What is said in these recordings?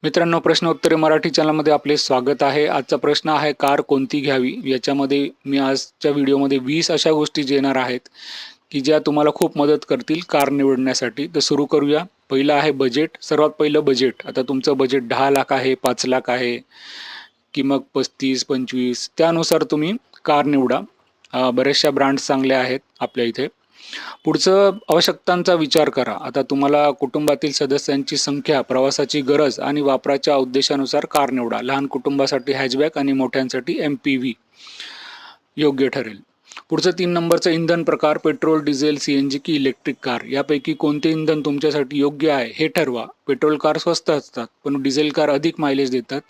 मित्रांनो, प्रश्न उत्तरे मराठी चॅनलमध्ये आपले स्वागत आहे. आजचा प्रश्न आहे कार कोणती घ्यावी? याच्यामध्ये मी आजच्या व्हिडिओमध्ये 20 अशा गोष्टी देणार आहेत, की ज्या तुम्हाला खूप मदत करतील कार निवडण्यासाठी. तर सुरू करूया. पहिलं आहे बजेट. सर्वात पहिलं बजेट. आता तुमचं बजेट 10 लाख आहे, 5 लाख आहे, की मग 35-25 त्यानुसार तुम्ही कार निवडा. बऱ्याचशा ब्रँड्स चांगल्या आहेत आपल्या इथे. पुढचं आवश्यकतांचा विचार करा. आता तुम्हाला कुटुंबातील सदस्यांची संख्या, प्रवासाची गरज आणि वापराच्या उद्देशानुसार कार निवडा. लहान कुटुंबासाठी हॅचबॅक आणि मोठ्यांसाठी MPV योग्य ठरेल. पुढचं 3 नंबरचं इंधन प्रकार, पेट्रोल, डिझेल, CNG की इलेक्ट्रिक कार. यापैकी कोणते इंधन तुमच्यासाठी योग्य आहे हे ठरवा. पेट्रोल कार स्वस्त असतात, पण डिझेल कार अधिक मायलेज देतात.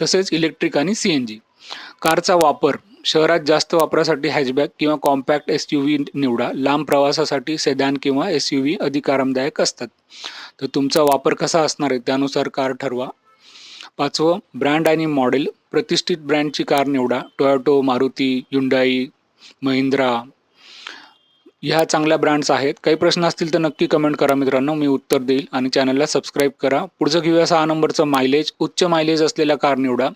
तसेच इलेक्ट्रिक आणि CNG. कारचा वापर, शहरात जास्त वापरासाठी हॅचबॅक किंवा कॉम्पॅक्ट SUV निवडा. लांब प्रवासासाठी सेडॅन किंवा SUV अधिक आरामदायक असतात. तर तुमचा वापर कसा असणार आहे त्यानुसार कार ठरवा. 5वं, ब्रँड आणि मॉडेल. प्रतिष्ठित ब्रँडची कार निवडा. टोयोटो, मारुती, Hyundai, महिंद्रा ह्या चांगल्या ब्रँड्स आहेत. काही प्रश्न असतील तर नक्की कमेंट करा मित्रांनो, मी उत्तर देईल. आणि चॅनलला सबस्क्राईब करा. पुढचं घेऊया 6 नंबरचं मायलेज. उच्च मायलेज असलेल्या कार निवडा.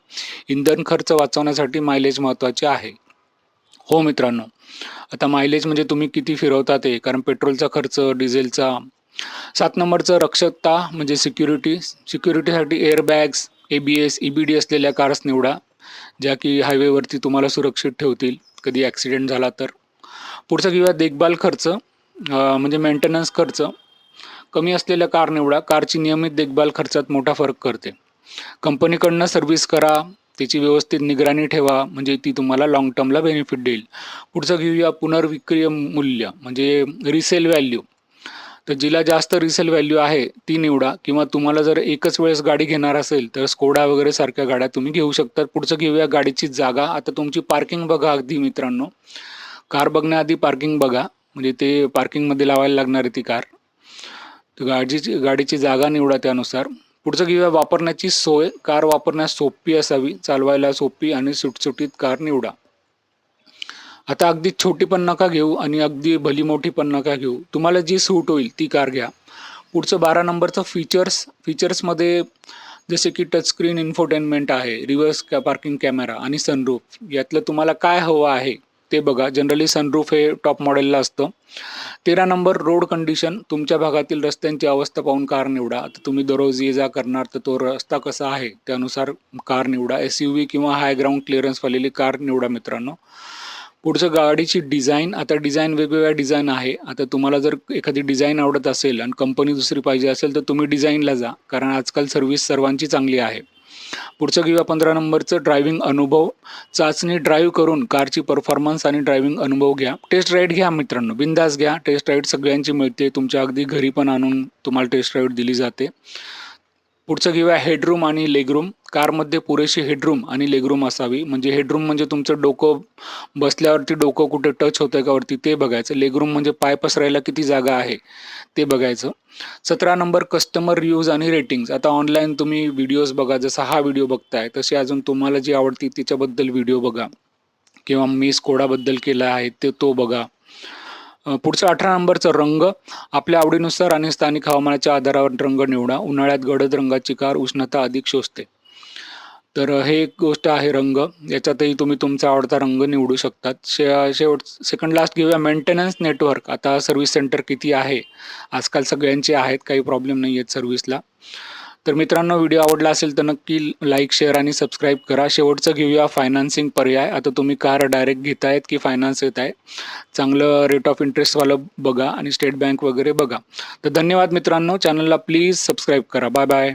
इंधन खर्च वाचवण्यासाठी मायलेज महत्त्वाचे आहे. हो मित्रांनो, आता मायलेज म्हणजे तुम्ही किती फिरवता ते, कारण पेट्रोलचा खर्च, डिझेलचा. 7 नंबरचं रक्षकता म्हणजे सिक्युरिटीसाठी एअरबॅग्स, ABS, EBD असलेल्या कार्स निवडा, ज्या की हायवेवरती तुम्हाला सुरक्षित ठेवतील कधी ॲक्सिडेंट झाला तर. पुढचं घेऊया देखभाल खर्च, म्हणजे मेंटेनन्स खर्च. कमी असलेल्या कार निवडा. कारची नियमित देखभाल खर्चात मोठा फरक करते. कंपनीकडनं सर्व्हिस करा, त्याची व्यवस्थित निगराणी ठेवा, म्हणजे ती तुम्हाला लाँग टर्मला बेनिफिट देईल. पुढचं घेऊया पुनर्विक्रय मूल्य म्हणजे रिसेल व्हॅल्यू. तर जिला जास्त रिसेल व्हॅल्यू आहे ती निवडा, किंवा तुम्हाला जर एकच वेळेस गाडी घेणार असेल तर स्कोडा वगैरे सारख्या गाड्या तुम्ही घेऊ शकता. पुढचं घेऊया गाडीची जागा. आता तुमची पार्किंग बघा अगदी मित्रांनो. कार बघण्याआधी पार्किंग बघा, म्हणजे ते पार्किंगमध्ये लावायला लागणार आहे ती कार. तर गाडीची जागा निवडा त्यानुसार. पुढचं घेऊया वापरण्याची सोय. कार वापरण्यास सोपी असावी, चालवायला सोपी आणि सुटसुटीत कार निवडा. आता अगदी छोटी पण नका घेऊ आणि अगदी भली मोठी पण नका घेऊ. तुम्हाला जी सूट होईल ती कार घ्या. पुढचं 12 नंबरचं फीचर्समध्ये जसे की टचस्क्रीन इन्फोटेनमेंट आहे, रिव्हर्स पार्किंग कॅमेरा आणि सनरूफ. यातलं तुम्हाला काय हवं आहे ते बघा. जनरली सनरूफ हे टॉप मॉडेलला असतं. 13 नंबर रोड कंडिशन. तुमच्या भागातील रस्त्यांची अवस्था पाहून कार निवडा. आता तुम्ही दररोज ये जा करणार तर तो रस्ता कसा आहे त्यानुसार कार निवडा. SUV किंवा हाय ग्राउंड क्लिअरन्स वालेली कार निवडा मित्रांनो. पुढचं गाडीची डिझाईन. आता डिझाईन वेगवेगळ्या डिझाईन आहे. आता तुम्हाला जर एखादी डिझाईन आवडत असेल आणि कंपनी दुसरी पाहिजे असेल तर तुम्ही डिझाईनला जा, कारण आजकाल सर्व्हिस सर्वांची चांगली आहे. पुढचं घेऊया 15 नंबरचं ड्रायव्हिंग अनुभव. चाचणी ड्राईव्ह करून कारची परफॉर्मन्स आणि ड्रायव्हिंग अनुभव घ्या. टेस्ट राईड घ्या मित्रांनो, बिंदास घ्या. टेस्ट राईड सगळ्यांची मिळते, तुमच्या अगदी घरी पण आणून तुम्हाला टेस्ट राईड दिली जाते. पुढचं घेऊया हेडरूम आणि लेगरूम. कारमध्ये पुरेशी हेडरूम आणि लेगरूम असावी. म्हणजे हेडरूम म्हणजे तुमचं डोकं बसल्यावरती डोकं कुठे टच होतं का वरती ते बघायचं. लेगरूम म्हणजे पाय पसरायला किती जागा आहे ते बघायचं. 17 नंबर कस्टमर रिव्ह्यूज आणि रेटिंग्स. आता ऑनलाईन तुम्ही व्हिडिओज बघा, जसा हा व्हिडिओ बघताय तसे अजून तुम्हाला जी आवडती तिच्याबद्दल व्हिडिओ बघा, किंवा मी स्कोडाबद्दल केला आहे तो बघा. पुढचं 18 नंबरचं रंग. आपल्या आवडीनुसार आणि स्थानिक हवामानाच्या आधारावर रंग निवडा. उन्हाळ्यात गडद रंगाची कार उष्णता अधिक शोषते. तर हे एक गोष्ट आहे रंग. याच्यातही तुम्ही तुमचा आवडता रंग निवडू शकतात. सेकंड लास्ट घेऊया मेंटेनन्स नेटवर्क. आता सर्व्हिस सेंटर किती आहे, आजकाल सगळ्यांचे आहेत, काही प्रॉब्लेम नाही आहेत सर्व्हिसला. तर मित्रांनो, व्हिडिओ आवडला असेल तर नक्की लाईक, शेअर आणि सबस्क्राईब करा. शेवटचं घेऊया फायनान्सिंग पर्याय. आता तुम्ही कार डायरेक्ट घेतायत की फायनान्स येत आहे, चांगलं रेट ऑफ इंटरेस्टवालं बघा आणि स्टेट बँक वगैरे बघा. तर धन्यवाद मित्रांनो. चॅनलला प्लीज सबस्क्राईब करा. Bye bye.